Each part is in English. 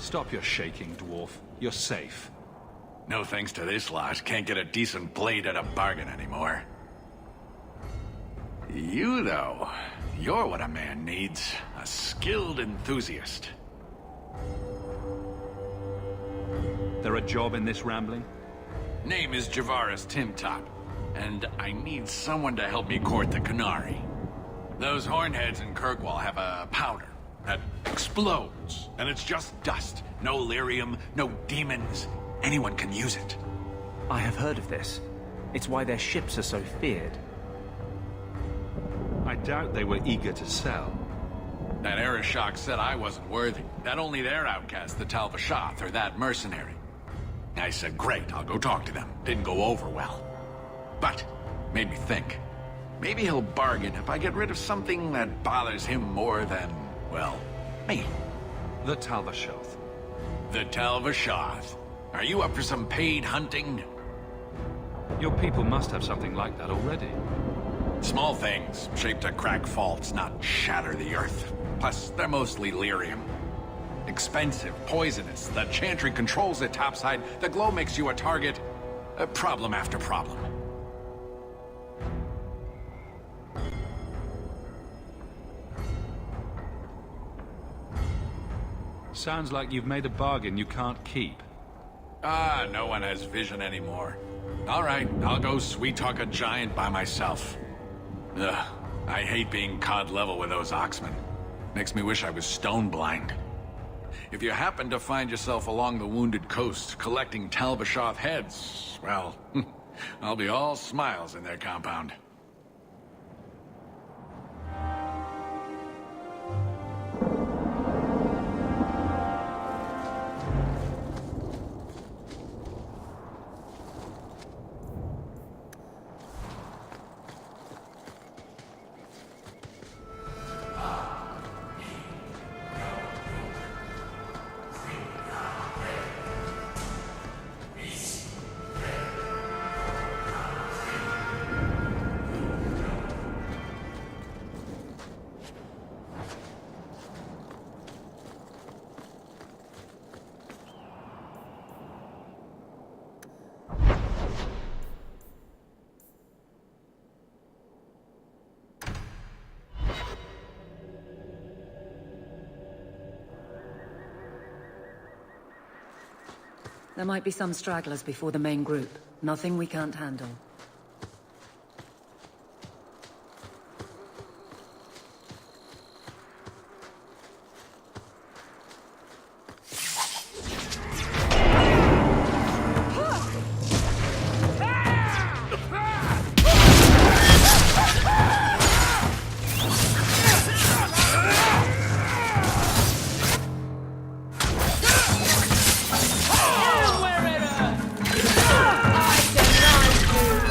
Stop your shaking, dwarf. You're safe. No thanks to this lot, can't get a decent blade at a bargain anymore. You, though, you're what a man needs. A skilled enthusiast. There a job in this rambling? Name is Javaris Timtop, and I need someone to help me court the Canary. Those hornheads in Kirkwall have a powder that explodes, and it's just dust. No lyrium, no demons. Anyone can use it. I have heard of this. It's why their ships are so feared. I doubt they were eager to sell. That Arishok said I wasn't worthy. That only their outcast, the Talvashath, or that mercenary. I said, great, I'll go talk to them. Didn't go over well. But, made me think. Maybe he'll bargain if I get rid of something that bothers him more than, well, me. The Talvashath. The Talvashath. Are you up for some paid hunting? Your people must have something like that already. Small things, shaped to crack faults, not shatter the earth. Plus, they're mostly lyrium. Expensive, poisonous. The Chantry controls it topside. The glow makes you a target. Problem after problem. Sounds like you've made a bargain you can't keep. Ah, no one has vision anymore. All right, I'll go sweet-talk a giant by myself. Ugh, I hate being cod level with those oxmen. Makes me wish I was stone blind. If you happen to find yourself along the Wounded Coast collecting Talvashath heads, well, I'll be all smiles in their compound. There might be some stragglers before the main group. Nothing we can't handle. I cannot do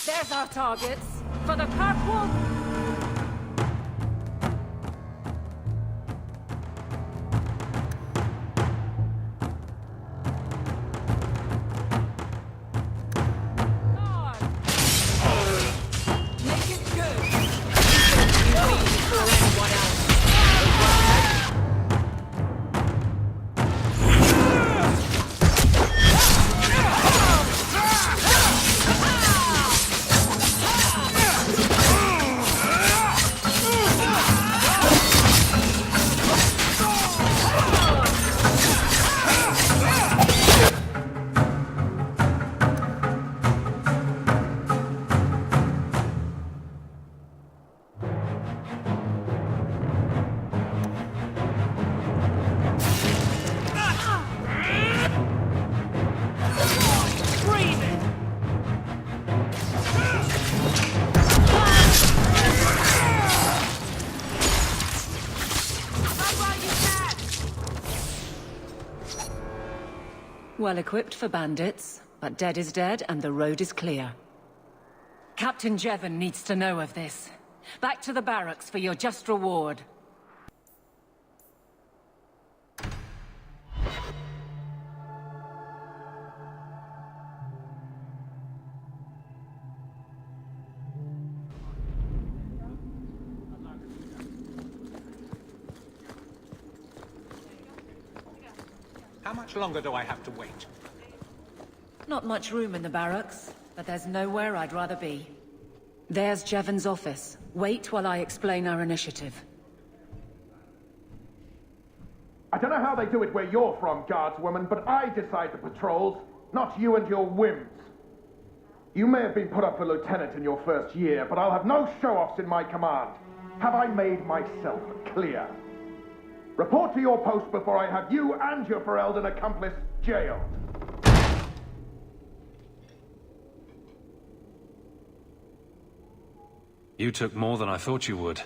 There's our targets. For the purple... Well equipped for bandits, but dead is dead and the road is clear. Captain Jevon needs to know of this. Back to the barracks for your just reward. How much longer do I have to wait? Not much room in the barracks, but there's nowhere I'd rather be. There's Jevon's office. Wait while I explain our initiative. I don't know how they do it where you're from, guardswoman, but I decide the patrols, not you and your whims. You may have been put up for lieutenant in your first year, but I'll have no show-offs in my command. Have I made myself clear? Report to your post before I have you and your Ferelden accomplice jailed. You took more than I thought you would.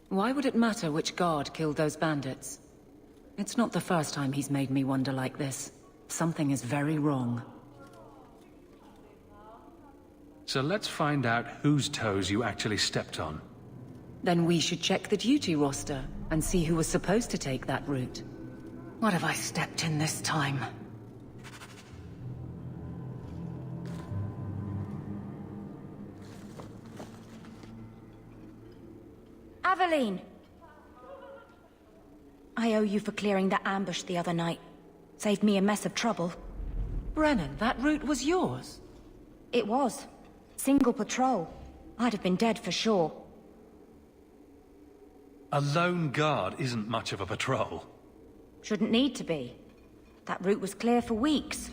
Why would it matter which guard killed those bandits? It's not the first time he's made me wonder like this. Something is very wrong. So let's find out whose toes you actually stepped on. Then we should check the duty roster and see who was supposed to take that route. What have I stepped in this time? Aveline! I owe you for clearing the ambush the other night. Saved me a mess of trouble. Brennan, that route was yours? It was. Single patrol. I'd have been dead for sure. A lone guard isn't much of a patrol. Shouldn't need to be. That route was clear for weeks.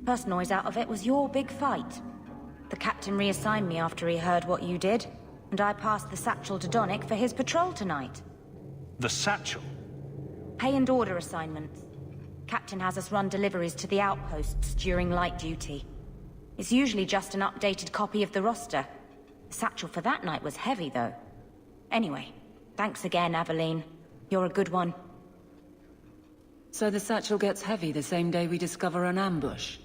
First noise out of it was your big fight. The captain reassigned me after he heard what you did, and I passed the satchel to Donnick for his patrol tonight. The satchel? Pay and order assignments. Captain has us run deliveries to the outposts during light duty. It's usually just an updated copy of the roster. The satchel for that night was heavy, though. Anyway, thanks again, Aveline. You're a good one. So the satchel gets heavy the same day we discover an ambush?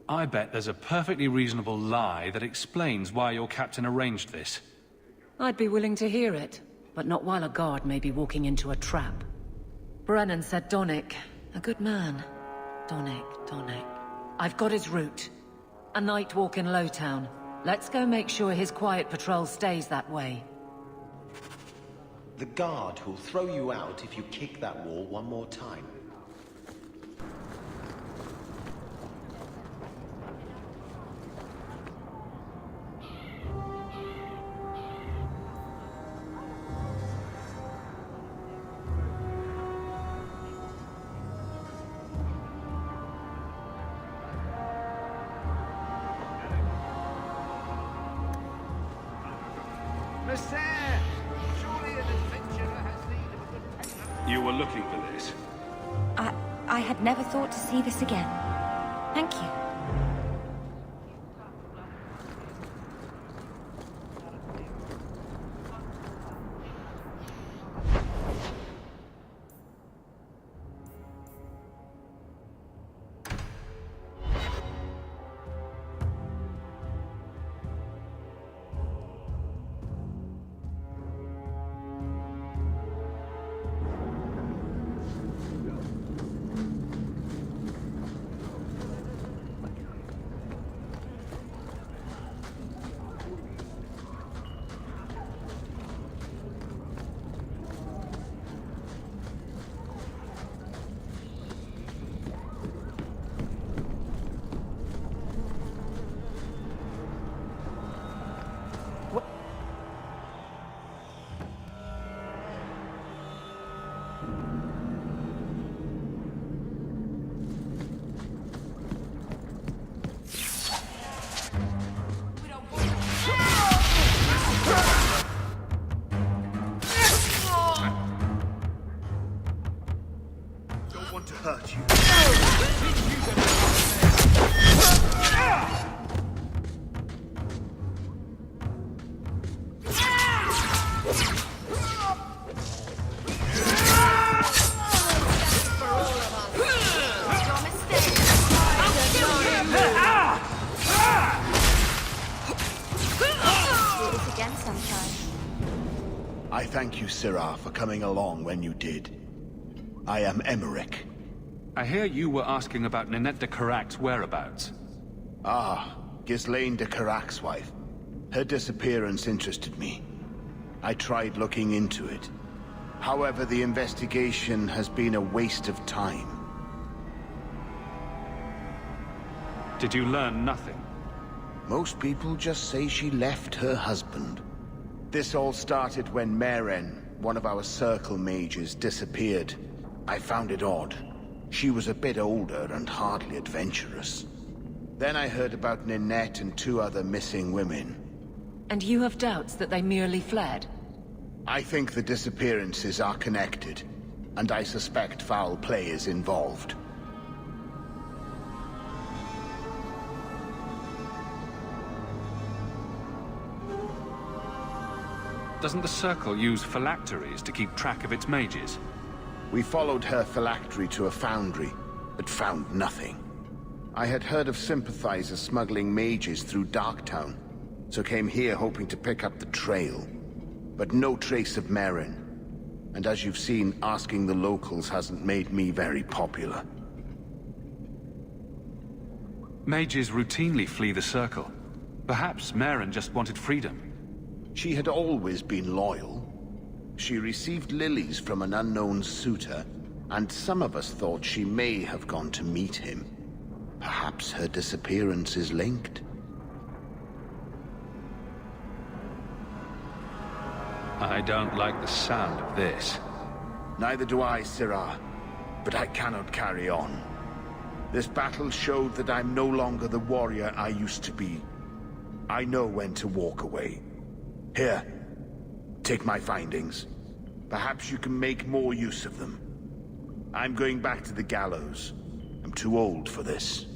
I bet there's a perfectly reasonable lie that explains why your captain arranged this. I'd be willing to hear it, but not while a guard may be walking into a trap. Brennan said Donnick. A good man. Donnick. I've got his route. A night walk in Lowtown. Let's go make sure his quiet patrol stays that way. The guard who'll throw you out if you kick that wall one more time. You were looking for this? I had never thought to see this again. Thank you. hurt you. I thank you, Syrah, for coming along when you did. I am Emmerich. I hear you were asking about Ninette de Carac's whereabouts. Ah, Ghislaine de Carac's wife. Her disappearance interested me. I tried looking into it. However, the investigation has been a waste of time. Did you learn nothing? Most people just say she left her husband. This all started when Maren, one of our Circle mages, disappeared. I found it odd. She was a bit older and hardly adventurous. Then I heard about Ninette and 2 other missing women. And you have doubts that they merely fled? I think the disappearances are connected, and I suspect foul play is involved. Doesn't the Circle use phylacteries to keep track of its mages? We followed her phylactery to a foundry, but found nothing. I had heard of sympathizers smuggling mages through Darktown, so came here hoping to pick up the trail. But no trace of Maren. And as you've seen, asking the locals hasn't made me very popular. Mages routinely flee the Circle. Perhaps Maren just wanted freedom. She had always been loyal. She received lilies from an unknown suitor, and some of us thought she may have gone to meet him. Perhaps her disappearance is linked. I don't like the sound of this. Neither do I, Syrah. But I cannot carry on. This battle showed that I'm no longer the warrior I used to be. I know when to walk away. Here, take my findings. Perhaps you can make more use of them. I'm going back to the gallows. I'm too old for this.